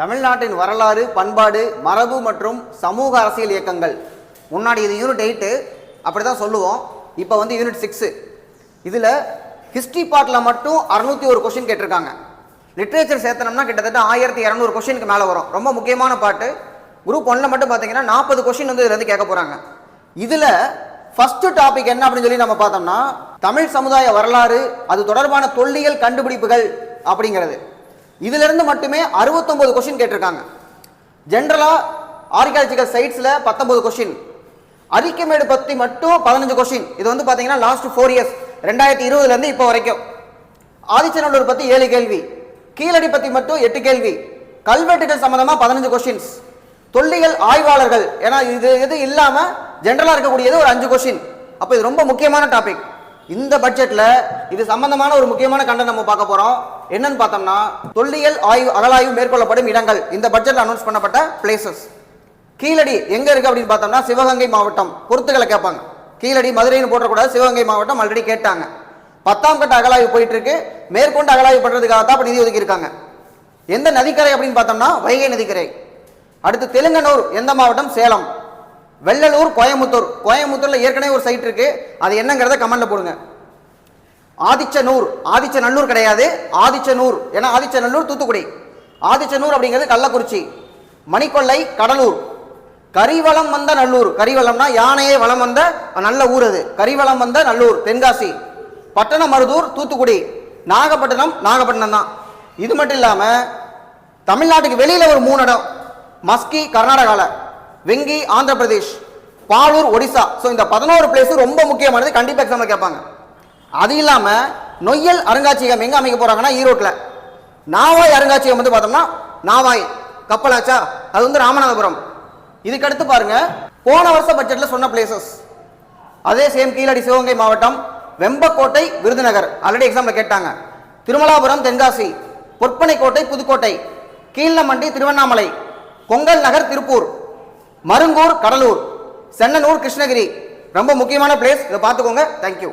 தமிழ்நாட்டின் வரலாறு, பண்பாடு, மரபு மற்றும் சமூக அரசியல் இயக்கங்கள். முன்னாடி இது யூனிட் 8 அப்படி தான் சொல்லுவோம். இப்போ வந்து யூனிட் 6. இதில் ஹிஸ்ட்ரி பார்ட்டில் மட்டும் 601 கொஸ்டின் கேட்டிருக்காங்க. லிட்ரேச்சர் சேர்த்தனம்னா கிட்டத்தட்ட 1200 கொஸ்டினுக்கு மேலே வரும். ரொம்ப முக்கியமான பாட்டு. குரூப் 1ல் மட்டும் பார்த்தீங்கன்னா 40 கொஸ்டின் வந்து இதுலேருந்து கேட்க போகிறாங்க. இதில் ஃபர்ஸ்ட் டாபிக் என்ன அப்படின்னு சொல்லி நம்ம பார்த்தோம்னா, தமிழ் சமுதாய வரலாறு, அது தொடர்பான தொல்லியல் கண்டுபிடிப்புகள் அப்படிங்கிறது. இதுல இருந்து மட்டுமே 69 கொஸ்டின் கேட்டிருக்காங்க. ஜெனரலா ஆர்கியாலஜிக்கல் சைட்ஸ்ல 19 கொஸ்டின், அரிக்கமேடு பத்தி மட்டும் 15 கொஸ்டின். இது வந்து பாத்தீங்கன்னா லாஸ்ட் 4 இயர்ஸ் 2020ல இருந்து இப்போ வரைக்கும். ஆதிச்சநல்லூர் பத்தி 7 கேள்வி, கீழடி பத்தி மட்டும் 8 கேள்வி, கல்வெட்டுகள் சம்பந்தமா 15 கொஸ்டின்ஸ், தொல்லியல் ஆய்வாளர்கள், ஏன்னா இது எது இல்லாம ஜெனரலா இருக்கக்கூடியது ஒரு 5 கொஸ்டின். அப்போ இது ரொம்ப முக்கியமான டாபிக். இந்த பட்ஜெட்ல இது சம்பந்தமான ஒரு முக்கியமான கண்டென்ட் நம்ம பார்க்க போறோம். என்னன்னு பார்த்தோம்னா, தொல்லியல் ஆய்வு அகழாய்வு மேற்கொள்ளப்படும் இடங்கள். இந்த பட்ஜெட்ல அனௌன்ஸ் பண்ணப்பட்ட பிளேசஸ். கீழடி எங்க இருக்கு அப்படின்னு பார்த்தோம்னா, சிவகங்கை மாவட்டம். பொறுத்துக்களை கேட்பாங்க. கீழடி மதுரைன்னு போட்டக்கூடாது, சிவகங்கை மாவட்டம் ஆல்ரெடி கேட்டாங்க. 10ஆம் கட்ட அகழாய்வு போயிட்டு இருக்கு. மேற்கொண்டு அகழாய்வு பண்றதுக்காக தான் நிதி ஒதுக்கி இருக்காங்க. எந்த நதிக்கரை அப்படின்னு பார்த்தோம்னா, வைகை நதிக்கரை. அடுத்து தெலுங்கனூர் எந்த மாவட்டம்? சேலம். வெள்ளலூர் கோயமுத்தூர். கோயமுத்தூர்ல ஏற்கனவே ஒரு சைட் இருக்கு, அது என்னங்கிறத கமெண்ட்ல போடுங்க. ஆதிச்சநல்லூர், ஆதிச்சநல்லூர் கிடையாது, ஆதிச்சநல்லூர். ஏன்னா ஆதிச்சநல்லூர் தூத்துக்குடி, ஆதிச்சநல்லூர் அப்படிங்கிறது கள்ளக்குறிச்சி. மணிக்கொள்ளை கடலூர். கரிவலம் வந்த நல்லூர். கரிவலம்னா யானையே வளம் வந்த நல்ல ஊர், அது கரிவலம் வந்த நல்லூர் தென்காசி. பட்டணமருதூர் தூத்துக்குடி. நாகப்பட்டினம் நாகப்பட்டினம் தான். இது மட்டும் இல்லாம தமிழ்நாட்டுக்கு வெளியில ஒரு 3 இடம். மஸ்கி கர்நாடகால, வெங்கி ஆந்திர பிரதேஷ், பாலூர் ஒடிசா. ஸோ இந்த 11 பிளேஸ் ரொம்ப முக்கியமானது, கண்டிப்பாக எக்ஸாம்ல கேட்பாங்க. அது இல்லாம நொய்யல் அருங்காட்சியகம் எங்க அமைக்க போறாங்கன்னா ஈரோட்டில். நாவாய் அருங்காட்சியகம் வந்து பார்த்தோம்னா, நாவாய் கப்பலாச்சா, அது வந்து ராமநாதபுரம். இதுக்கடுத்து பாருங்க, போன வருஷ பட்ஜெட்ல சொன்ன பிளேசஸ் அதே சேம். கீழடி சிவகங்கை மாவட்டம், வெம்பக்கோட்டை விருதுநகர் ஆல்ரெடி எக்ஸாம்ல கேட்டாங்க. திருமலாபுரம் தென்காசி, பொற்பனைக்கோட்டை புதுக்கோட்டை, கீழ்நமண்டி திருவண்ணாமலை, கொங்கல் நகர் திருப்பூர், மருங்கூர் கடலூர், சென்னனூர் கிருஷ்ணகிரி. ரொம்ப முக்கியமான பிளேஸ், இதை பார்த்துக்கோங்க. தேங்க்யூ.